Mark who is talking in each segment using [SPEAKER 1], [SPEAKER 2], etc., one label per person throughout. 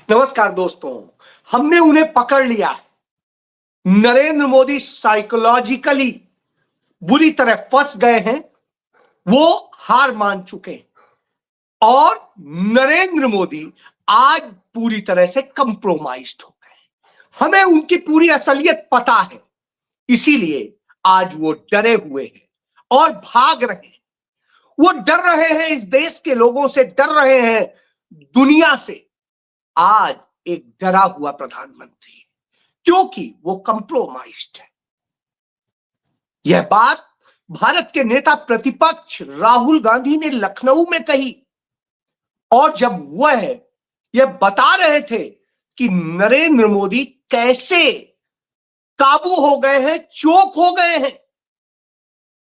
[SPEAKER 1] नमस्कार दोस्तों। हमने उन्हें पकड़ लिया है। नरेंद्र मोदी साइकोलॉजिकली बुरी तरह फंस गए हैं। वो हार मान चुके हैं और नरेंद्र मोदी आज पूरी तरह से कंप्रोमाइज्ड हो गए। हमें उनकी पूरी असलियत पता है, इसीलिए आज वो डरे हुए हैं और भाग रहे हैं। वो डर रहे हैं, इस देश के लोगों से डर रहे हैं, दुनिया से। आज एक डरा हुआ प्रधानमंत्री, क्योंकि वो कंप्रोमाइज्ड है। यह बात भारत के नेता प्रतिपक्ष राहुल गांधी ने लखनऊ में कही, और जब वह यह बता रहे थे कि नरेंद्र मोदी कैसे काबू हो गए हैं, चोक हो गए हैं,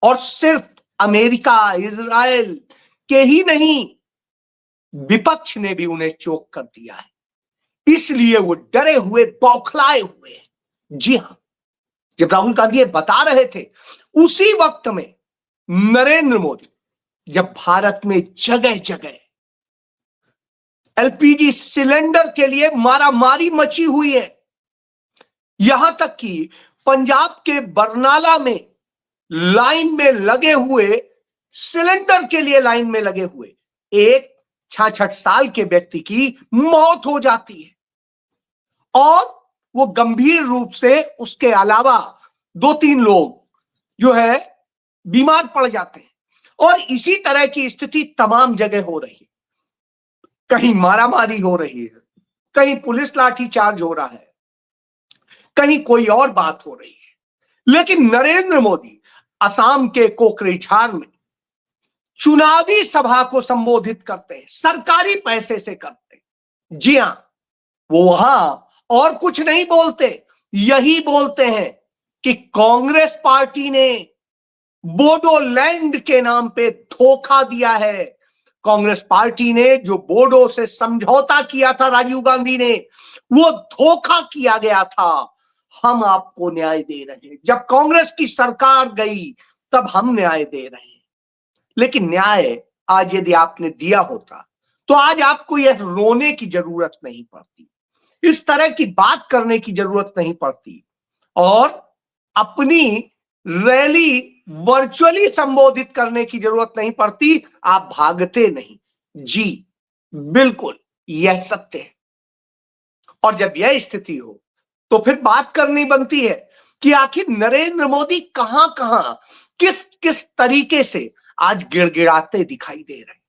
[SPEAKER 1] और सिर्फ अमेरिका, इजराइल के ही नहीं, विपक्ष ने भी उन्हें चोक कर दिया है, इसलिए वो डरे हुए, बौखलाए हुए हैं। जी हां, जब राहुल गांधी ये बता रहे थे, उसी वक्त में नरेंद्र मोदी जब भारत में जगह जगह एलपीजी सिलेंडर के लिए मारामारी मची हुई है, यहां तक कि पंजाब के बरनाला में लाइन में लगे हुए, सिलेंडर के लिए लाइन में लगे हुए एक 66 साल के व्यक्ति की मौत हो जाती है, और वो गंभीर रूप से उसके अलावा 2-3 लोग जो है बीमार पड़ जाते हैं। और इसी तरह की स्थिति तमाम जगह हो रही है। कहीं मारामारी हो रही है, कहीं पुलिस लाठीचार्ज हो रहा है, कहीं कोई और बात हो रही है। लेकिन नरेंद्र मोदी असम के कोकरेझार में चुनावी सभा को संबोधित करते हैं, सरकारी पैसे से करते हैं। जी हां, वो वहां और कुछ नहीं बोलते, यही बोलते हैं कि कांग्रेस पार्टी ने बोडोलैंड के नाम पे धोखा दिया है। कांग्रेस पार्टी ने जो बोडो से समझौता किया था, राजीव गांधी ने, वो धोखा किया गया था। हम आपको न्याय दे रहे हैं। जब कांग्रेस की सरकार गई तब हम न्याय दे रहे हैं। लेकिन न्याय आज यदि आपने दिया होता तो आज आपको यह रोने की जरूरत नहीं पड़ती, इस तरह की बात करने की जरूरत नहीं पड़ती, और अपनी रैली वर्चुअली संबोधित करने की जरूरत नहीं पड़ती। आप भागते नहीं। जी बिल्कुल, यह सत्य है। और जब यह स्थिति हो तो फिर बात करनी बनती है कि आखिर नरेंद्र मोदी कहां कहां, किस किस तरीके से आज गिड़गिड़ाते दिखाई दे रहे हैं।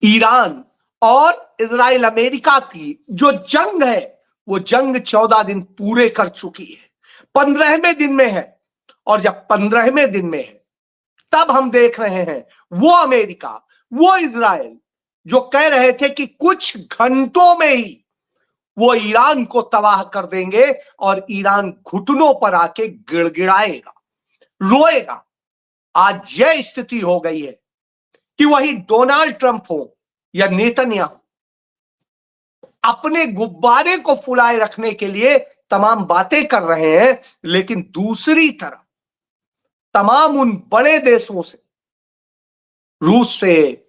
[SPEAKER 1] ईरान और इजराइल अमेरिका की जो जंग है, वो जंग 14 दिन पूरे कर चुकी है, 15वें दिन में है। और जब 15वें दिन में है, तब हम देख रहे हैं वो अमेरिका, वो इजराइल जो कह रहे थे कि कुछ घंटों में ही वो ईरान को तबाह कर देंगे और ईरान घुटनों पर आके गिड़गिड़ाएगा, रोएगा। आज यह स्थिति हो गई है कि वही डोनाल्ड ट्रंप हो या नेतन्याहू, अपने गुब्बारे को फुलाए रखने के लिए तमाम बातें कर रहे हैं, लेकिन दूसरी तरफ तमाम उन बड़े देशों से, रूस से,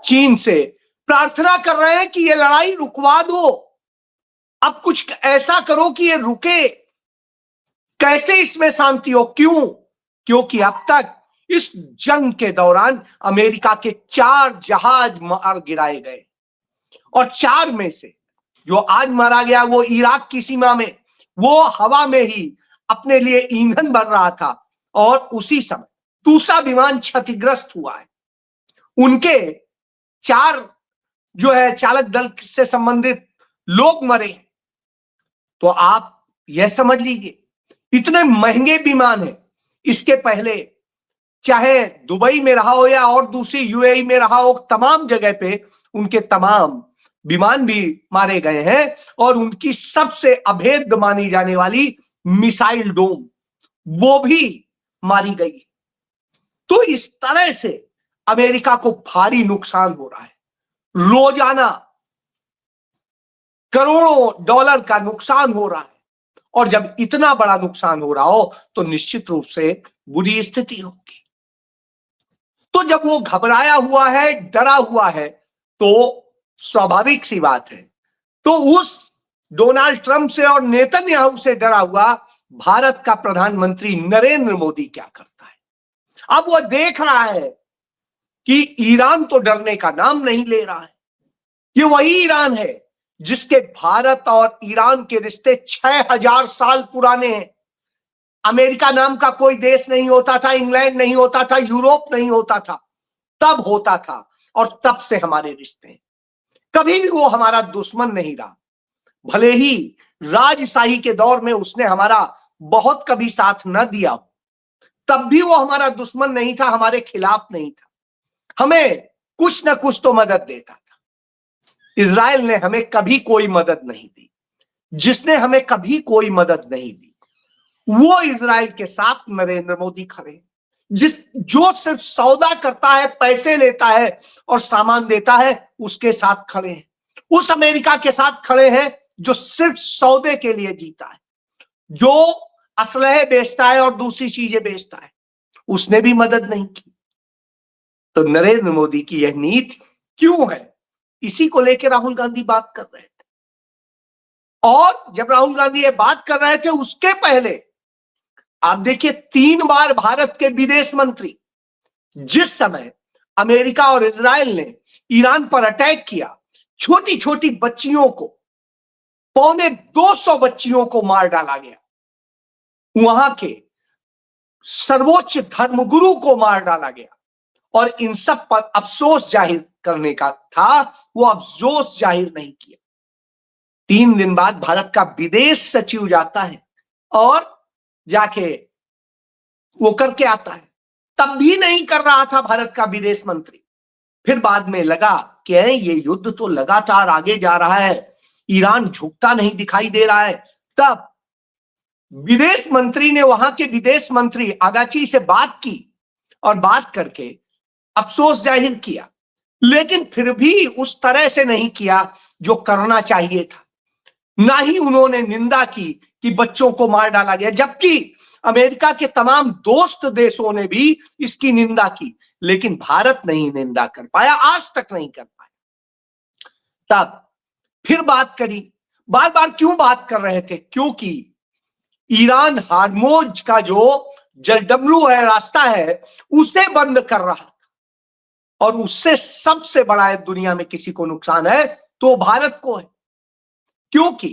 [SPEAKER 1] चीन से प्रार्थना कर रहे हैं कि ये लड़ाई रुकवा दो, अब कुछ ऐसा करो कि ये रुके। कैसे इसमें शांति हो? क्यों? क्योंकि अब तक इस जंग के दौरान अमेरिका के 4 जहाज मार गिराए गए, और 4 में से जो आज मारा गया वो इराक की सीमा में, वो हवा में ही अपने लिए ईंधन भर रहा था, और उसी समय दूसरा विमान क्षतिग्रस्त हुआ है। उनके 4 जो है चालक दल से संबंधित लोग मरे। तो आप यह समझ लीजिए, इतने महंगे विमान है। इसके पहले चाहे दुबई में रहा हो या और दूसरी यूएई में रहा हो, तमाम जगह पे उनके तमाम विमान भी मारे गए हैं, और उनकी सबसे अभेद्य मानी जाने वाली मिसाइल डोम, वो भी मारी गई। तो इस तरह से अमेरिका को भारी नुकसान हो रहा है। रोजाना करोड़ों डॉलर का नुकसान हो रहा है, और जब इतना बड़ा नुकसान हो रहा हो तो निश्चित रूप से बुरी स्थिति होगी। तो जब वो घबराया हुआ है, डरा हुआ है, तो स्वाभाविक सी बात है। तो उस डोनाल्ड ट्रंप से और नेतन्याहू से डरा हुआ भारत का प्रधानमंत्री नरेंद्र मोदी क्या करता है? अब वह देख रहा है कि ईरान तो डरने का नाम नहीं ले रहा है। ये वही ईरान है जिसके भारत और ईरान के रिश्ते 6000 साल पुराने हैं। अमेरिका नाम का कोई देश नहीं होता था, इंग्लैंड नहीं होता था, यूरोप नहीं होता था, तब होता था और तब से हमारे रिश्ते हैं। कभी भी वो हमारा दुश्मन नहीं रहा। भले ही राजशाही के दौर में उसने हमारा बहुत कभी साथ न दिया, तब भी वो हमारा दुश्मन नहीं था, हमारे खिलाफ नहीं था, हमें कुछ ना कुछ तो मदद देता था। इजराइल ने हमें कभी कोई मदद नहीं दी। जिसने हमें कभी कोई मदद नहीं दी वो इजराइल के साथ नरेंद्र मोदी खड़े। जो सिर्फ सौदा करता है, पैसे लेता है और सामान देता है, उसके साथ खड़े हैं। उस अमेरिका के साथ खड़े हैं जो सिर्फ सौदे के लिए जीता है, जो असलहे बेचता है और दूसरी चीजें बेचता है, उसने भी मदद नहीं की। तो नरेंद्र मोदी की यह नीति क्यों है, इसी को लेकर राहुल गांधी बात कर रहे थे। और जब राहुल गांधी ये बात कर रहे थे उसके पहले आप देखिए 3 बार भारत के विदेश मंत्री, जिस समय अमेरिका और इजराइल ने ईरान पर अटैक किया, छोटी छोटी बच्चियों को, 250 बच्चियों को मार डाला गया, वहां के सर्वोच्च धर्मगुरु को मार डाला गया और इन सब पर अफसोस जाहिर करने का था, वो अफसोस जाहिर नहीं किया। 3 दिन बाद भारत का विदेश सचिव जाता है और जाके वो करके आता है। तब भी नहीं कर रहा था भारत का विदेश मंत्री। फिर बाद में लगा कि ये युद्ध तो लगातार आगे जा रहा है, ईरान झुकता नहीं दिखाई दे रहा है। तब विदेश मंत्री ने, वहां के विदेश मंत्री आगाची से बात की और बात करके अफसोस जाहिर किया, लेकिन फिर भी उस तरह से नहीं किया जो करना चाहिए था। ना ही उन्होंने निंदा की कि बच्चों को मार डाला गया, जबकि अमेरिका के तमाम दोस्त देशों ने भी इसकी निंदा की, लेकिन भारत नहीं निंदा कर पाया, आज तक नहीं कर पाया। तब फिर बात करी, बार बार क्यों बात कर रहे थे? क्योंकि ईरान हार्मोज का जो JW है, रास्ता है, उसे बंद कर रहा था और उससे सबसे बड़ा है दुनिया में किसी को नुकसान है तो भारत को है। क्योंकि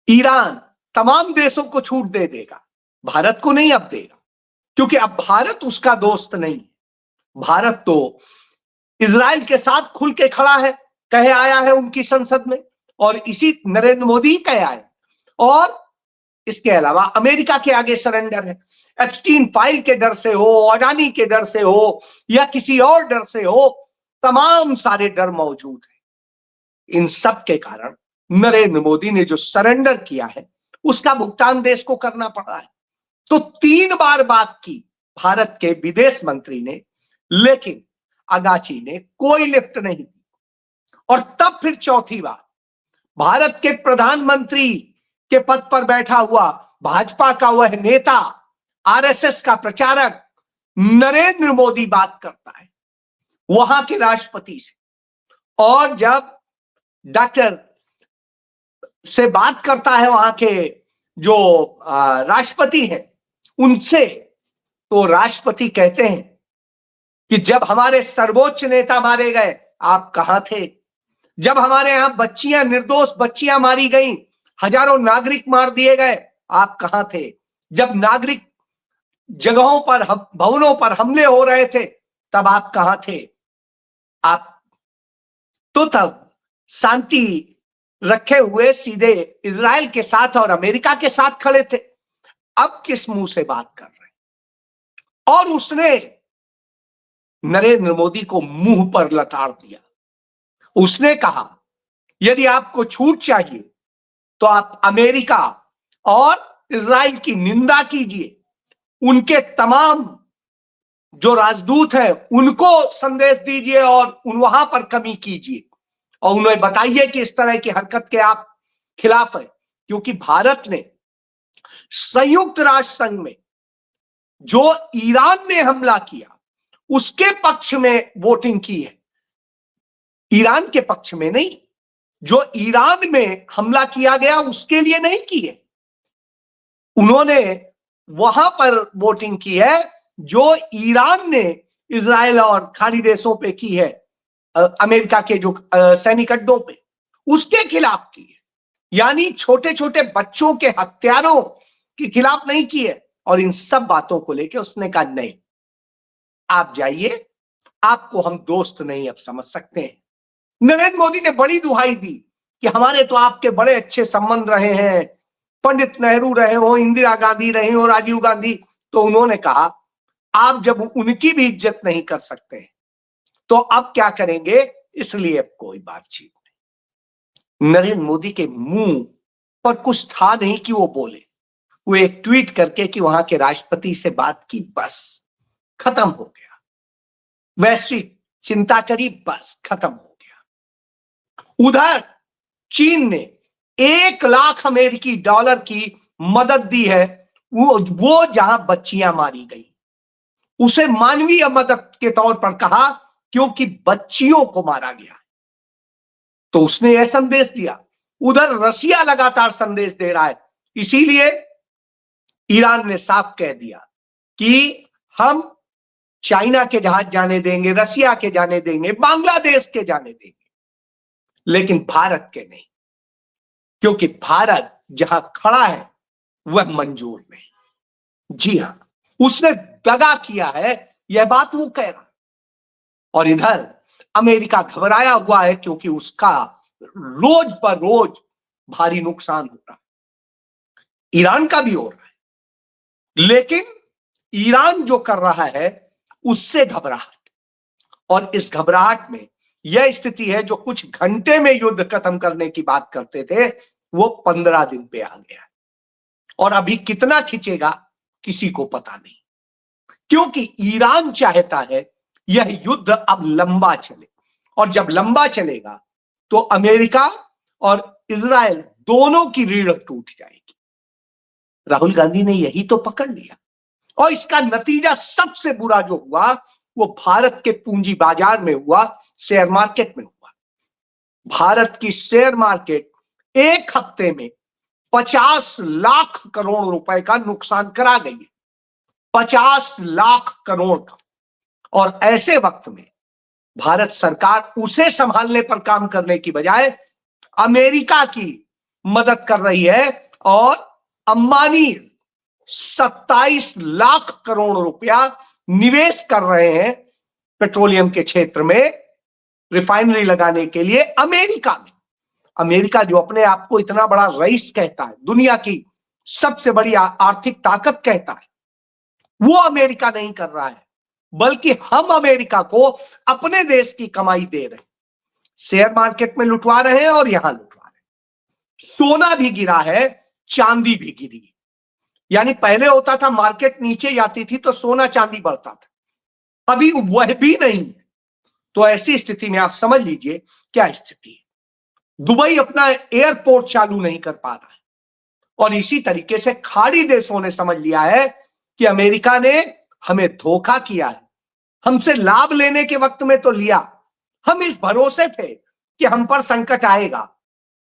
[SPEAKER 1] ईरान तमाम देशों को छूट दे देगा, भारत को नहीं अब देगा, क्योंकि अब भारत उसका दोस्त नहीं। भारत तो इजराइल के साथ खुल के खड़ा है, कहे आया है उनकी संसद में, और इसी नरेंद्र मोदी कहे आए। और इसके अलावा अमेरिका के आगे सरेंडर है। एप्स्टीन फाइल के डर से हो, अडानी के डर से हो, या किसी और डर से हो, तमाम सारे डर मौजूद है। इन सब के कारण नरेंद्र मोदी ने जो सरेंडर किया है उसका भुगतान देश को करना पड़ा है। तो 3 बार बात की भारत के विदेश मंत्री ने, लेकिन आगाची ने कोई लिफ्ट नहीं दी। और तब फिर चौथी बार भारत के प्रधानमंत्री के पद पर बैठा हुआ भाजपा का वह नेता, RSS का प्रचारक नरेंद्र मोदी बात करता है वहां के राष्ट्रपति से। और जब डॉक्टर से बात करता है वहां के जो राष्ट्रपति हैं उनसे, तो राष्ट्रपति कहते हैं कि जब हमारे सर्वोच्च नेता मारे गए आप कहां थे? जब हमारे यहां बच्चियां, निर्दोष बच्चियां मारी गई, हजारों नागरिक मार दिए गए, आप कहां थे? जब नागरिक जगहों पर, भवनों पर हमले हो रहे थे, तब आप कहां थे? आप तो तब शांति रखे हुए सीधे इजराइल के साथ और अमेरिका के साथ खड़े थे। अब किस मुंह से बात कर रहे हैं? और उसने नरेंद्र मोदी को मुंह पर लताड़ दिया। उसने कहा यदि आपको छूट चाहिए तो आप अमेरिका और इजराइल की निंदा कीजिए, उनके तमाम जो राजदूत हैं उनको संदेश दीजिए और वहां पर कमी कीजिए और उन्हें बताइए कि इस तरह की हरकत के आप खिलाफ है। क्योंकि भारत ने संयुक्त राष्ट्र संघ में जो ईरान ने हमला किया उसके पक्ष में वोटिंग की है। ईरान के पक्ष में नहीं, जो ईरान में हमला किया गया उसके लिए नहीं किए। उन्होंने वहां पर वोटिंग की है जो ईरान ने इजराइल और खाड़ी देशों पे की है, अमेरिका के जो सैनिक अड्डों पे, उसके खिलाफ की है। यानी छोटे छोटे बच्चों के हत्यारों के खिलाफ नहीं की है। और इन सब बातों को लेकर उसने कहा नहीं, आप जाइए, आपको हम दोस्त नहीं अब समझ सकते हैं। नरेंद्र मोदी ने बड़ी दुहाई दी कि हमारे तो आपके बड़े अच्छे संबंध रहे हैं, पंडित नेहरू रहे हो, इंदिरा गांधी रहे हो, राजीव गांधी। तो उन्होंने कहा आप जब उनकी भी इज्जत नहीं कर सकते तो अब क्या करेंगे, इसलिए अब कोई बातचीत नहीं। नरेंद्र मोदी के मुंह पर कुछ था नहीं कि वो बोले। वो एक ट्वीट करके कि वहां के राष्ट्रपति से बात की, बस खत्म हो गया। वैश्विक चिंता करी, बस खत्म हो गया। उधर चीन ने 1 लाख अमेरिकी डॉलर की मदद दी है, वो जहां बच्चियां मारी गई उसे मानवीय मदद के तौर पर कहा, क्योंकि बच्चियों को मारा गया। तो उसने यह संदेश दिया। उधर रसिया लगातार संदेश दे रहा है, इसीलिए ईरान ने साफ कह दिया कि हम चाइना के जहाज जाने देंगे, रसिया के जाने देंगे, बांग्लादेश के जाने देंगे, लेकिन भारत के नहीं, क्योंकि भारत जहां खड़ा है वह मंजूर नहीं। जी हां, उसने दगा किया है, यह बात वो कह रहा है। और इधर अमेरिका घबराया हुआ है, क्योंकि उसका रोज पर रोज भारी नुकसान हो रहा है। ईरान का भी हो रहा है, लेकिन ईरान जो कर रहा है उससे घबराहट, और इस घबराहट में यह स्थिति है, जो कुछ घंटे में युद्ध खत्म करने की बात करते थे वो 15 दिन पे आ गया। और अभी कितना खिंचेगा किसी को पता नहीं, क्योंकि ईरान चाहता है यह युद्ध अब लंबा चले, और जब लंबा चलेगा तो अमेरिका और इजराइल दोनों की रीढ़ टूट जाएगी। राहुल गांधी ने यही तो पकड़ लिया, और इसका नतीजा सबसे बुरा जो हुआ वो भारत के पूंजी बाजार में हुआ, शेयर मार्केट में हुआ। भारत की शेयर मार्केट एक हफ्ते में 50 लाख करोड़ रुपए का नुकसान करा गई है, 50 लाख करोड़ का। और ऐसे वक्त में भारत सरकार उसे संभालने पर काम करने की बजाय अमेरिका की मदद कर रही है, और अंबानी 27 लाख करोड़ रुपया निवेश कर रहे हैं पेट्रोलियम के क्षेत्र में, रिफाइनरी लगाने के लिए अमेरिका में। अमेरिका जो अपने आप को इतना बड़ा रईस कहता है, दुनिया की सबसे बड़ी आर्थिक ताकत कहता है, वो अमेरिका नहीं कर रहा है, बल्कि हम अमेरिका को अपने देश की कमाई दे रहे हैं, शेयर मार्केट में लुटवा रहे हैं और यहां लुटवा रहे हैं। सोना भी गिरा है, चांदी भी गिरी है। यानी पहले होता था मार्केट नीचे जाती थी तो सोना चांदी बढ़ता था, अभी वह भी नहीं है। तो ऐसी स्थिति में आप समझ लीजिए क्या स्थिति है। दुबई अपना एयरपोर्ट चालू नहीं कर पा रहा है, और इसी तरीके से खाड़ी देशों ने समझ लिया है कि अमेरिका ने हमें धोखा किया है। हमसे लाभ लेने के वक्त में तो लिया, हम इस भरोसे थे कि हम पर संकट आएगा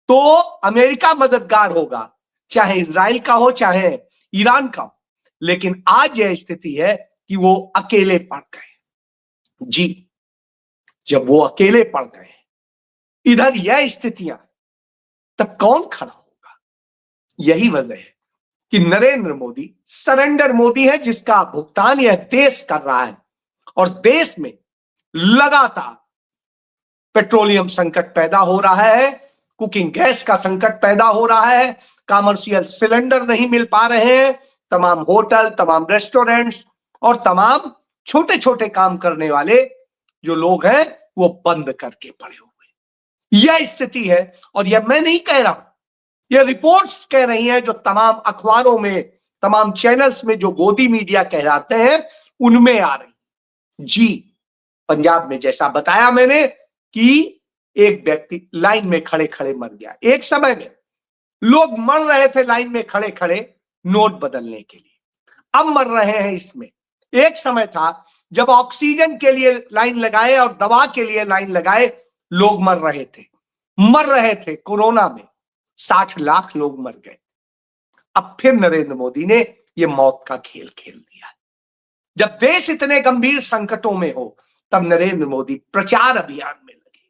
[SPEAKER 1] तो अमेरिका मददगार होगा, चाहे इजराइल का हो चाहे ईरान का हो, लेकिन आज यह स्थिति है कि वो अकेले पड़ गए। जी, जब वो अकेले पड़ गए, इधर यह स्थितियां, तब कौन खड़ा होगा? यही वजह है कि नरेंद्र मोदी सरेंडर मोदी है, जिसका भुगतान यह देश कर रहा है। और देश में लगातार पेट्रोलियम संकट पैदा हो रहा है, कुकिंग गैस का संकट पैदा हो रहा है, कमर्शियल सिलेंडर नहीं मिल पा रहे हैं, तमाम होटल, तमाम रेस्टोरेंट्स और तमाम छोटे छोटे काम करने वाले जो लोग हैं वो बंद करके पड़े हुए। यह स्थिति है, और यह मैं नहीं कह रहा हूं, यह रिपोर्ट्स कह रही हैं, जो तमाम अखबारों में, तमाम चैनल्स में जो गोदी मीडिया कहलाते हैं उनमें आ रही। जी, पंजाब में जैसा बताया मैंने कि एक व्यक्ति लाइन में खड़े खड़े मर गया। एक समय में लोग मर रहे थे लाइन में खड़े खड़े नोट बदलने के लिए, अब मर रहे हैं इसमें। एक समय था जब ऑक्सीजन के लिए लाइन लगाए और दवा के लिए लाइन लगाए लोग मर रहे थे कोरोना में, 60 लाख लोग मर गए। अब फिर नरेंद्र मोदी ने यह मौत का खेल खेल दिया। जब देश इतने गंभीर संकटों में हो तब नरेंद्र मोदी प्रचार अभियान में लगे।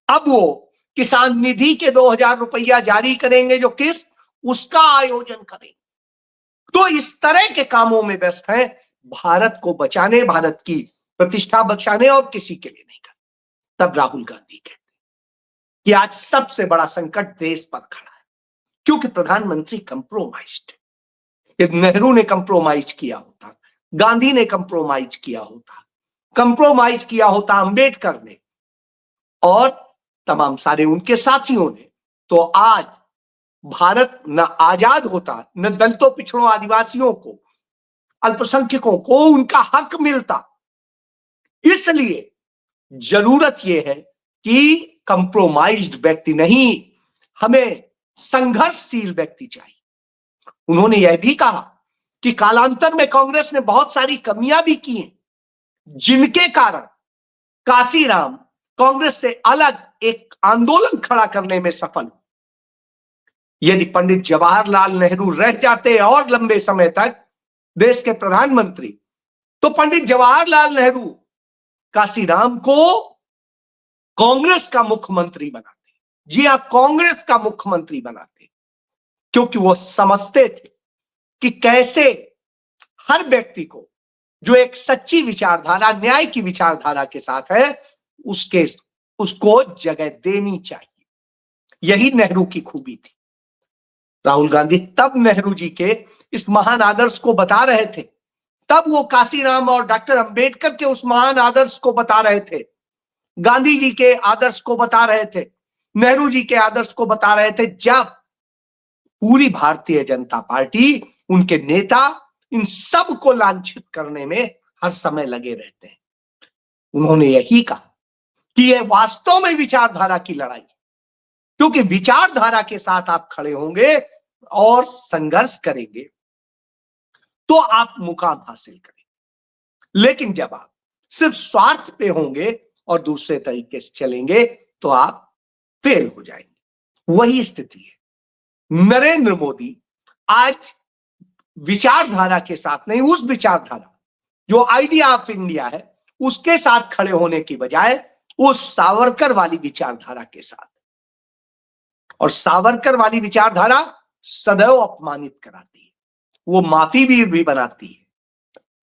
[SPEAKER 1] अब वो किसान निधि के 2000 रुपया जारी करेंगे, जो किस्त उसका आयोजन करेंगे। तो इस तरह के कामों में व्यस्त हैं, भारत को बचाने, भारत की प्रतिष्ठा बचाने, और किसी के लिए नहीं कर। तब राहुल गांधी कहते कि आज सबसे बड़ा संकट देश पर खड़ा है, क्योंकि प्रधानमंत्री कंप्रोमाइज्ड है। यदि नेहरू ने कंप्रोमाइज किया होता, गांधी ने कंप्रोमाइज किया होता अंबेडकर ने और तमाम सारे उनके साथियों ने, तो आज भारत न आजाद होता, न दलितों, पिछड़ों, आदिवासियों को, अल्पसंख्यकों को उनका हक मिलता। इसलिए जरूरत यह है कि कंप्रोमाइज्ड व्यक्ति नहीं, हमें संघर्षशील व्यक्ति चाहिए। उन्होंने यह भी कहा कि कालांतर में कांग्रेस ने बहुत सारी कमियां भी की हैं, जिनके कारण काशीराम कांग्रेस से अलग एक आंदोलन खड़ा करने में सफल। यदि पंडित जवाहरलाल नेहरू रह जाते और लंबे समय तक देश के प्रधानमंत्री, तो पंडित जवाहरलाल नेहरू काशीराम को कांग्रेस का मुख्यमंत्री बनाते। जी हां, कांग्रेस का मुख्यमंत्री बनाते, क्योंकि वो समझते थे कि कैसे हर व्यक्ति को जो एक सच्ची विचारधारा, न्याय की विचारधारा के साथ है, उसको जगह देनी चाहिए। यही नेहरू की खूबी थी। राहुल गांधी तब नेहरू जी के इस महान आदर्श को बता रहे थे, तब वो काशीराम और डॉक्टर अंबेडकर के उस महान आदर्श को बता रहे थे, गांधी जी के आदर्श को बता रहे थे, नेहरू जी के आदर्श को बता रहे थे, जब पूरी भारतीय जनता पार्टी, उनके नेता इन सब को लांछित करने में हर समय लगे रहते हैं। उन्होंने यही कहा कि यह वास्तव में विचारधारा की लड़ाई है, क्योंकि विचारधारा के साथ आप खड़े होंगे और संघर्ष करेंगे तो आप मुकाम हासिल करेंगे। लेकिन जब आप सिर्फ स्वार्थ पे होंगे और दूसरे तरीके से चलेंगे तो आप फेल हो जाएंगे। वही स्थिति है। नरेंद्र मोदी आज विचारधारा के साथ नहीं, उस विचारधारा जो आइडिया ऑफ इंडिया है उसके साथ खड़े होने की बजाय उस सावरकर वाली विचारधारा के साथ। और सावरकर वाली विचारधारा सदैव अपमानित कराती है, वो माफी भी बनाती है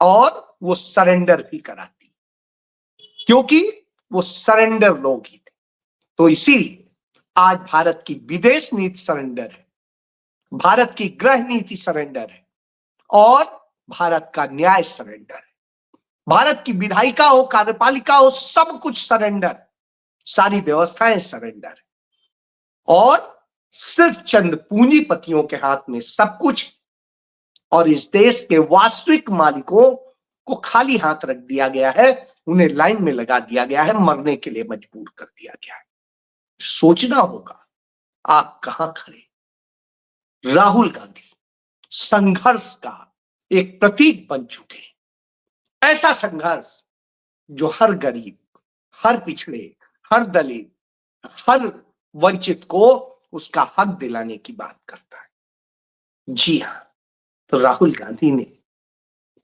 [SPEAKER 1] और वो सरेंडर भी कराती है, क्योंकि वो सरेंडर लोग ही थे। तो इसीलिए आज भारत की विदेश नीति सरेंडर है, भारत की गृह नीति सरेंडर है और भारत का न्याय सरेंडर है। भारत की विधायिका हो, कार्यपालिका हो, सब कुछ सरेंडर, सारी व्यवस्थाएं सरेंडर है और सिर्फ चंद पूंजीपतियों के हाथ में सब कुछ, और इस देश के वास्तविक मालिकों को खाली हाथ रख दिया गया है, उन्हें लाइन में लगा दिया गया है, मरने के लिए मजबूर कर दिया गया है। सोचना होगा आप कहां खड़े। राहुल गांधी संघर्ष का एक प्रतीक बन चुके हैं, ऐसा संघर्ष जो हर गरीब, हर पिछड़े, हर दलित, हर वंचित को उसका हक दिलाने की बात करता है। जी हां, तो राहुल गांधी ने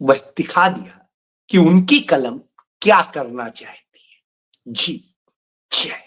[SPEAKER 1] वह दिखा दिया कि उनकी कलम क्या करना चाहती है। जी जय।